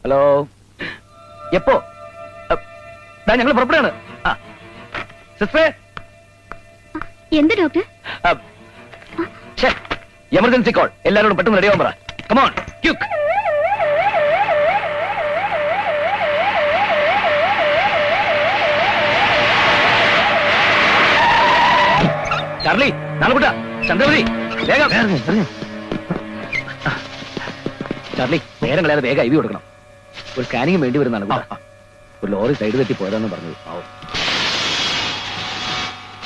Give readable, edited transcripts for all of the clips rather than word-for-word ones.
Hello, എപ്പോ? ഞങ്ങൾ പുറപ്പെടുകയാണ്. സിസ്റ്ററെ, എന്ത് ഡോക്ടർ? Emergency call. എല്ലാവരോടും പെട്ടെന്ന് റെഡി ആവാൻ പറ. Come on, quick. ചാർലി, നാളെക്കുട്ട, ചന്ദ്രപതി, വേഗം. ചാർലി, നേരം കളയാതെ വേഗം ഐ വി കൊടുക്കണം. ഒരു സ്കാനിങ് വേണ്ടി വരുന്നതാണ്. ഒരു ലോറി സൈഡ് തെറ്റി പോയതാന്ന് പറഞ്ഞത്.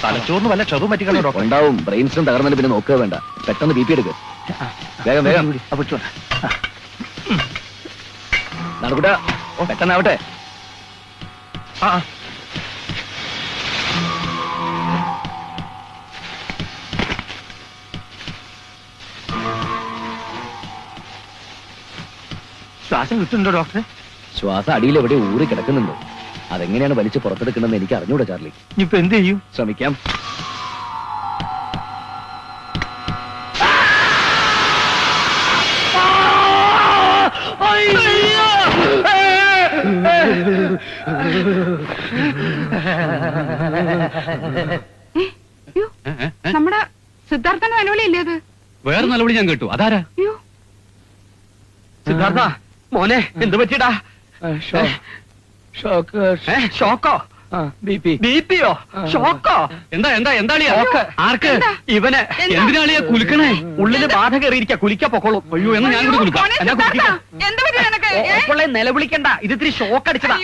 തലച്ചോറിന് വല്ല ക്ഷതവും പറ്റിക്കണോ ഡോക്ടർ? ഉണ്ടാവും. ബ്രെയിൻ സ്റ്റോൺ തകർന്നിട്ട് പിന്നെ നോക്കുക വേണ്ട. പെട്ടെന്ന് ബി പി എടുക്കുക. വേഗം വേഗം. നാളെക്കുട്ട, പെട്ടെന്നാവട്ടെ. ശ്വാസം കിട്ടുന്നുണ്ടോ ഡോക്ടറെ? ശ്വാസം അടിയിൽ എവിടെ ഊറി കിടക്കുന്നുണ്ടോ? അതെങ്ങനെയാണ് വലിച്ച് പുറത്തെടുക്കണമെന്ന് എനിക്ക് അറിഞ്ഞൂടാ ചാർലി. ഇനിയിപ്പോ എന്ത് ചെയ്യും? ശ്രമിക്കാം. നമ്മുടെ സിദ്ധാർത്ഥന്റെ നിലവിളി ഇല്ലേ അത്? വേറെ നിലവിളി ഞാൻ കേട്ടു. അതാരാ? സിദ്ധാർത്ഥ മോനെ, എന്ത് പറ്റിടാ? ഷോക്കോ? ബിപിയോ? ഷോക്കോ? ആർക്ക്? ഇവന്. എന്തിനാളിയാ കുലുക്കണേ? ഉള്ളില് ബാധ കയറിയിരിക്ക. കുലിക്ക പൊക്കോളും. അയ്യോ, എന്നാ ഞാൻ കൂടി കുലുക്കാം. ഓപ്പോളെ നിലവിളിക്കണ്ട, ഇത് ഇത്തിരി ഷോക്ക് അടിച്ചതാ.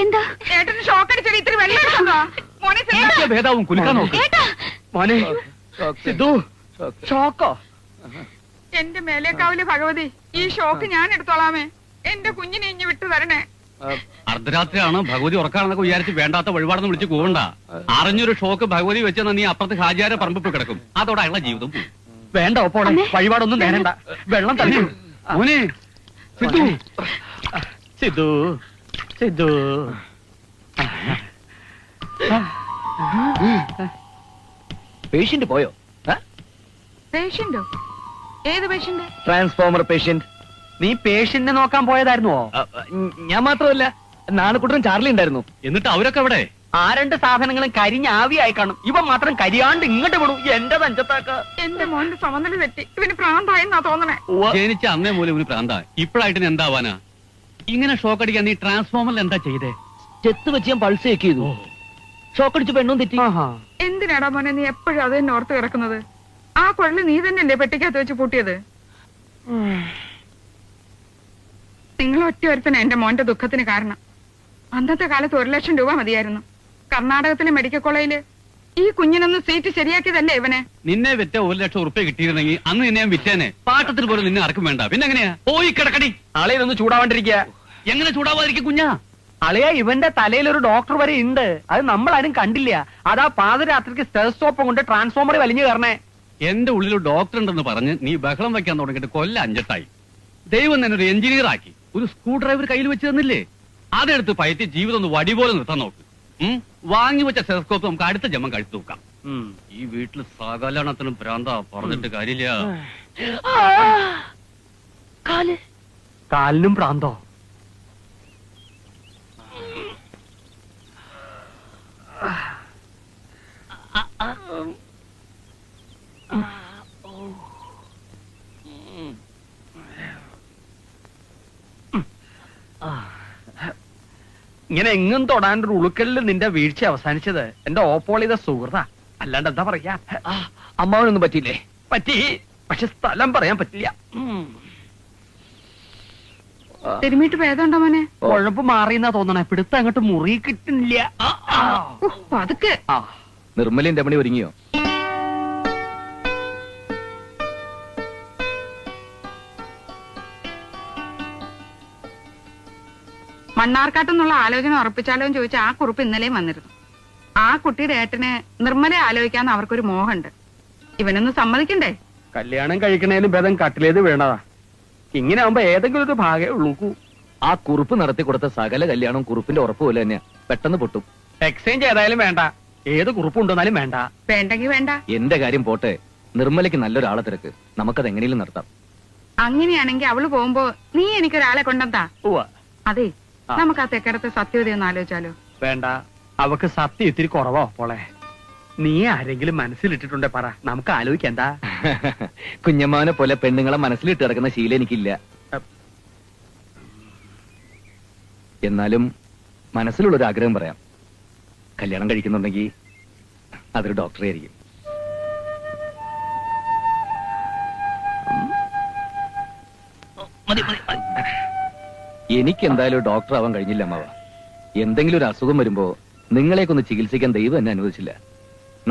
എന്താ ഏട്ടന് ഷോക്ക് അടിച്ചത്? ഇത്തിരി വെള്ളം എടുക്കണ്ടോ മോനെ? ഭേദാവും, കുലുക്കാൻ നോക്ക്. മോനെ സിദ്ധു, ഷോക്കോ? എന്റെ മേലേക്കാവിലെ ഭഗവതി, ഈ ഷോക്ക് ഞാൻ എടുത്തോളാമേ. എന്റെ കുഞ്ഞിനെ ഇഞ്ഞ് വിട്ടു തരണേ. അർദ്ധരാത്രിയാണ്, ഭഗവതി ഉറക്കാണെന്നൊക്കെ വിചാരിച്ച് വേണ്ടാത്ത വഴിപാടെന്ന് വിളിച്ച് പോകണ്ട. അറിഞ്ഞൊരു ഷോക്ക് ഭഗവതി വെച്ചെന്ന് നീ അപ്പുറത്ത് ഹാജിയാരെ പറമ്പിൽ കിടക്കും. അതോടെ അയാളെ ജീവിതം പോകും. വേണ്ട ഓപ്പോളെ, വഴിപാടൊന്നും നേരണ്ട. വെള്ളം തള്ളി. മോനെ സിദ്ധു, സിദ്ധു, സിദ്ധു. പേഷ്യന്റ് പോയോ? പേഷ്യന്റോ? ഏത് പേഷ്യന്റ്? Transformer patient. നീ പേഷ്യന്റിനെ നോക്കാൻ പോയതായിരുന്നോ? ഞാൻ മാത്രമല്ല, നാണക്കുട്ടനും ചാർലി ഉണ്ടായിരുന്നു. എന്നിട്ട് അവരൊക്കെ എവിടെ? ആ രണ്ട് സാധനങ്ങളും കരിഞ്ഞ ആവിയായി കാണും. ഇവ മാത്രം കരിയാണ്ട് ഇങ്ങോട്ട് വിടും. എന്റെ തഞ്ചത്താക്ക. എന്റെ മോന്റെ സമനില തെറ്റി. ഇവന് പ്രാന്തായെന്നാ തോന്നണേ. ജനിച്ച അന്നേ മൂലം ഇവന് പ്രാന്താ. ഇപ്പോഴായിട്ട് എന്താവാനാ? ഇങ്ങനെ ഷോക്ക് അടിക്കാൻ നീ ട്രാൻസ്ഫോമറിൽ എന്താ ചെയ്തേ? ചെത്ത് വെച്ച് ഞാൻ പൾസ് ചെക്ക് ചെയ്തു. ഷോക്ക് അടിച്ച് പെണ്ണും തെറ്റി. എന്തിനാടാ മോനെ നീ എപ്പോഴും അത് തന്നെ ഓർത്ത് കിടക്കുന്നത്? ആ കൊള്ളി നീ തന്നെയല്ലേ പെട്ടിക്കകത്ത് വെച്ച് പൂട്ടിയത്? നിങ്ങൾ ഒറ്റ ഒരുത്തന എന്റെ മോന്റെ ദുഃഖത്തിന് കാരണം. അന്നത്തെ കാലത്ത് 1 ലക്ഷം രൂപ മതിയായിരുന്നു. കർണാടകത്തിലെ മെഡിക്കൽ കോളേജില് ഈ കുഞ്ഞിനൊന്ന് സീറ്റ് ശരിയാക്കിയതല്ലേ ഇവനെ? നിന്നെ വിറ്റ 1 ലക്ഷം ഉറുപ്പ്യ കിട്ടിയിരുന്നെങ്കിൽ അന്ന് നിന്നെ ഞാൻ വിറ്റേനെ. പാട്ടത്തിൽ പോലും നിന്നെ ആർക്കും വേണ്ട. പിന്നെ എങ്ങനെയാ? പോയി കിടക്കടി. ആളെയൊന്ന് ചൂടാവാണ്ടിരിക്കുക. എങ്ങനെ ചൂടാവാതിരിക്കും കുഞ്ഞാ? അളിയ, ഇവന്റെ തലയിൽ ഒരു ഡോക്ടർ വരെ ഉണ്ട്. അത് നമ്മൾ ആരും കണ്ടില്ല. അതാ പാതിരാത്രിക്ക് സ്റ്റെതസ്കോപ്പ് കൊണ്ട് ട്രാൻസ്ഫോമർ വലിഞ്ഞു കയറണേ. എന്റെ ഉള്ളിൽ ഡോക്ടർ ഉണ്ടെന്ന് പറഞ്ഞ് നീ ബഹളം വെക്കാൻ തുടങ്ങിയിട്ട് കൊല്ലം 5 ദൈവം തന്നെ ഒരു എഞ്ചിനീയർ ആക്കി. ഒരു സ്ക്രൂ ഡ്രൈവർ കയ്യിൽ വെച്ച് തന്നില്ലേ? അതെടുത്ത് പയറ്റി ജീവിതം ഒന്ന് വടി പോലെ നിർത്താൻ നോക്ക്. വാങ്ങി വെച്ച സ്റ്റെതസ്കോപ്പ് നമുക്ക് അടുത്ത ജന്മം കഴിച്ചു നോക്കാം. ഈ വീട്ടിൽ സകലണത്തിനും ഭ്രാന്താ, പറഞ്ഞിട്ട് കാര്യമില്ല. കാലിനും പ്രാന്തോ? ഇങ്ങനെ എങ്ങും തൊടാനൊരു ഉളുക്കലിൽ നിന്റെ വീഴ്ച അവസാനിച്ചത് എന്റെ ഓപ്പോളിത സുഹൃത്താ. അല്ലാണ്ട് എന്താ പറയാ? അമ്മാവനൊന്നും പറ്റിയില്ലേ? പറ്റി, പക്ഷെ സ്ഥലം പറയാൻ പറ്റില്ല. തിരുമിട്ട് ഭേദമുണ്ടോ മോനെ? കുഴപ്പ് മാറിയെന്നാ തോന്നണേ. പിടുത്തം അങ്ങോട്ട് മുറി കിട്ടുന്നില്ല. പതുക്കെ. നിർമ്മലിൻ രമണി ഒരുങ്ങിയോ? മണ്ണാർക്കാട്ടെന്നുള്ള ആലോചന ഉറപ്പിച്ചാലോ എന്ന് ചോദിച്ചാൽ ആ കുറിപ്പ് ഇന്നലെയും വന്നിരുന്നു. ആ കുട്ടിയുടെ ഏട്ടന് നിർമ്മലെ ആലോചിക്കാന്ന് അവർക്കൊരു മോഹമുണ്ട്. ഇവനൊന്ന് സമ്മതിക്കണ്ടേ? കല്യാണം കഴിക്കണേലും ഭേദം കട്ടിലേത് വേണതാ. ഇങ്ങനെ ആവുമ്പോ ഏതെങ്കിലും ഒരു ഭാഗേ ഉള്ളൂ. ആ കുറിപ്പ് നടത്തി കൊടുത്ത സകല കല്യാണവും കുറിപ്പിന്റെ ഉറപ്പ് പോലെ തന്നെയാ. പെട്ടെന്ന് പൊട്ടും. എക്സ്ചേഞ്ച് ഏതായാലും വേണ്ട. ഏത് കുറിപ്പ് ഉണ്ടെന്നാലും വേണ്ട. വേണ്ടെങ്കി വേണ്ട. എന്റെ കാര്യം പോട്ടെ, നിർമ്മലയ്ക്ക് നല്ലൊരാളെ തിരക്ക്. നമുക്കത് എങ്ങനെയും നടത്താം. അങ്ങനെയാണെങ്കിൽ അവള് പോകുമ്പോ നീ എനിക്കൊരാളെ കൊണ്ടെന്താ. ഉവ്വ. അതെ, ആ. നമുക്ക് ആ തെക്കടത്തെ സത്യവതി ഒന്ന് ആലോചിച്ചാലോ? വേണ്ട, അവക്ക് സത്യം ഇത്തിരി കുറവോ പോളെ. നീ ആരെങ്കിലും മനസ്സിലിട്ടിട്ടുണ്ടെ പറ, നമുക്ക് ആലോചിക്കാം. എന്താ കുഞ്ഞമ്മാവനെ പോലെ പെണ്ണുങ്ങളെ മനസ്സിലിട്ട് കിടക്കുന്ന ശീലം എനിക്കില്ല. എന്നാലും മനസ്സിലുള്ളൊരു ആഗ്രഹം പറയാം. കല്യാണം കഴിക്കുന്നുണ്ടെങ്കിൽ അതൊരു ഡോക്ടറെ ആയിരിക്കും. എനിക്ക് എന്തായാലും ഡോക്ടർ ആവാൻ കഴിഞ്ഞില്ല അമ്മാവ. എന്തെങ്കിലും ഒരു അസുഖം വരുമ്പോ നിങ്ങളെയൊക്കെ ചികിത്സിക്കാൻ ദൈവം എന്നെ അനുവദിച്ചില്ല.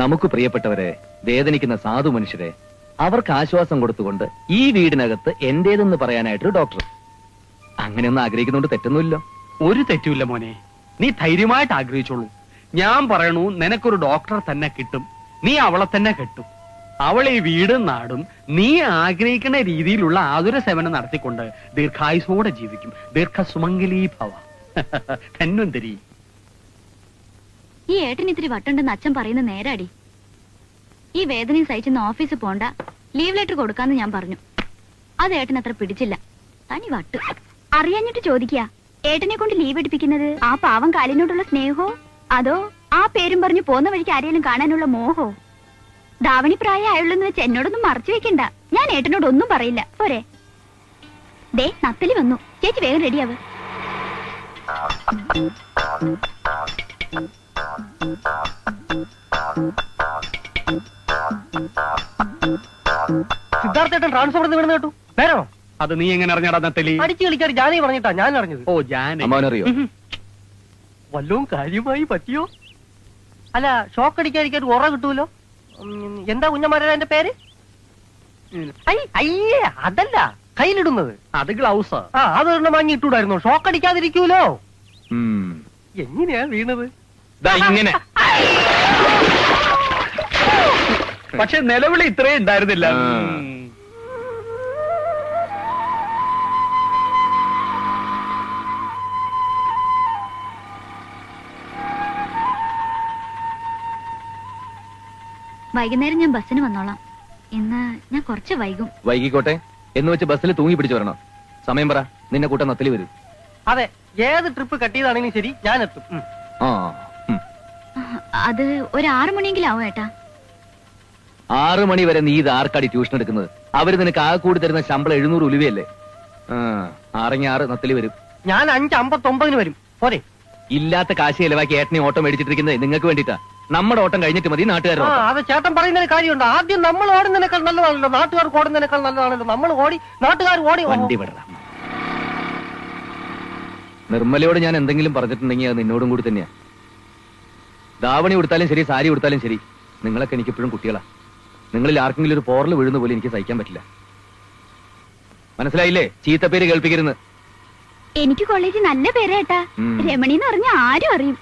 നമുക്ക് പ്രിയപ്പെട്ടവരെ, വേദനിക്കുന്ന സാധു മനുഷ്യരെ അവർക്ക് ആശ്വാസം കൊടുത്തുകൊണ്ട് ഈ വീടിനകത്ത് എന്റേതെന്ന് പറയാനായിട്ടൊരു ഡോക്ടർ. അങ്ങനെയൊന്നും ആഗ്രഹിക്കുന്നുണ്ട് തെറ്റൊന്നുമില്ലോ. ഒരു തെറ്റുമില്ല മോനെ, നീ ധൈര്യമായിട്ട് ആഗ്രഹിച്ചോളൂ. ഞാൻ പറയണു, നിനക്കൊരു ഡോക്ടറെ തന്നെ കിട്ടും. നീ അവളെ തന്നെ കെട്ടും. അവൾ ഈ വീടും നാടും നീ ആഗ്രഹിക്കുന്ന രീതിയിലുള്ള ആതുര സേവനം നടത്തിക്കൊണ്ട് ദീർഘായുസോടെ ജീവിക്കും. ദീർഘസുമംഗലീ ഭവ. ധന്വന്തരി. ഈ ഏട്ടന് ഇത്തിരി വട്ടുണ്ടെന്ന് അച്ഛൻ പറയുന്ന നേരാടി. ഈ വേദനയും സഹിച്ചെന്ന് ഓഫീസിൽ പോണ്ട, ലീവ് ലെറ്റർ കൊടുക്കാന്ന് ഞാൻ പറഞ്ഞു. അത് ഏട്ടൻ അത്ര പിടിച്ചില്ല. തനി വട്ട്. അറിയാഞ്ഞിട്ട് ചോദിക്കുക, ഏട്ടനെ കൊണ്ട് ലീവ് എടുപ്പിക്കുന്നത് ആ പാവം കാലിനോടുള്ള സ്നേഹോ അതോ ആ പേരും പറഞ്ഞു പോന്ന വഴിക്ക് ആരെയും കാണാനുള്ള മോഹോ? ധാവണി പ്രായം ആയുള്ളെന്ന് വെച്ച് എന്നോടൊന്നും മറച്ചു വെക്കണ്ട. ഞാൻ ഏട്ടനോട് ഒന്നും പറയില്ല. പോരെ? ദേ നത്തലി വന്നു. ചേച്ചി വേഗം റെഡിയാവ്. സിദ്ധാർത്ഥേട്ടൻ ട്രാൻസ്ഫോർ വീണ് കേട്ടു. വേണോ? അത് നീ എങ്ങനെ അറിഞ്ഞാടാ നത്തലി? അടിച്ചു കളിക്കാർ ജാനി പറഞ്ഞിട്ടാ ഞാൻ അറിഞ്ഞത്. ഓ ജാനി. അമ്മാവനറിയോ? വല്ലവും കാര്യമായി പറ്റിയോ? അല്ല, ഷോക്ക് അടിക്കാതിരിക്കാൻ ഉറ കിട്ടൂലോ. എന്താ കുഞ്ഞമാരുടെ എന്റെ പേര്? അയ്യേ, അതല്ല കയ്യിലിടുന്നത്. അത് ഗ്ലൗസ്. ആ, അതൊരെണ്ണം വാങ്ങി ഇട്ടൂടായിരുന്നു. ഷോക്ക് അടിക്കാതിരിക്കൂലോ. എങ്ങനെയാ വീണത്? ഇങ്ങനെ. പക്ഷെ നിലവിളി ഇത്രയും ഉണ്ടായിരുന്നില്ല. വൈകുന്നേരം ഞാൻ ബസ്സിന് വന്നോളാം. ഇന്ന് ഞാൻ കുറച്ച് വൈകും. വൈകിക്കോട്ടെ എന്ന് വെച്ച് ബസ്സിൽ തൂങ്ങി പിടിച്ചു വരണോ? സമയം പറ, നിന്നെ കൂട്ടം നത്തലി വരും. അതെ, ഏത് ട്രിപ്പ് കട്ടിയതാണെങ്കിലും ശരി, ഞാൻ എത്തും. ആ, അത് ഒരു 6 മണിയെങ്കിലും ആവും ഏട്ടാ. 6 മണി വരെ നീ ഇത് ആർക്കാടി ട്യൂഷൻ എടുക്കുന്നത്? അവര് നിനക്ക് ആ കൂടി തരുന്ന ശമ്പളം 700 ഉലുവയല്ലേ? 6 നത്തലി വരും. ഞാൻ 5:59 വരും. പോരെ? ഇല്ലാത്ത കാശ് ചെലവാക്കി ഏട്ടനെ ഓട്ടം മേടിച്ചിട്ടിരിക്കുന്നത് നിങ്ങൾക്ക് വേണ്ടിട്ടാ. നമ്മുടെ ഓട്ടം കഴിഞ്ഞിട്ട് മതി നാട്ടുകാരുടെ ഓട്ടം. അത് ചേട്ടൻ പറയുന്നതിന് കാര്യമുണ്ട്. ആദ്യം നമ്മൾ ഓടുന്നതിനേക്കാൾ നല്ലതാണല്ലോ നാട്ടുകാർക്ക് ഓടുന്നതിനേക്കാൾ നല്ലതാണല്ലോ നമ്മൾ ഓടി, നാട്ടുകാർ ഓടി. വണ്ടി വിടണം. നിർമ്മലയോട് ഞാൻ എന്തെങ്കിലും പറഞ്ഞിട്ടുണ്ടെങ്കിൽ അത് നിന്നോടും കൂടി തന്നെയാ. ധാവണി കൊടുത്താലും ശരി, സാരി കൊടുത്താലും ശരി, നിങ്ങളൊക്കെ എനിക്കിപ്പോഴും കുട്ടികളാ. നിങ്ങളിൽ ആർക്കെങ്കിലും ഒരു പോറൽ വീഴുന്ന പോലെ എനിക്ക് സഹിക്കാൻ പറ്റില്ല. മനസ്സിലായില്ലേ? ചീത്തപ്പേര് കേൾപ്പിക്കരുന്ന്. എനിക്ക് കോളേജിൽ നല്ല പേരേട്ടാ. രമണി എന്ന് പറഞ്ഞ ആരും അറിയും.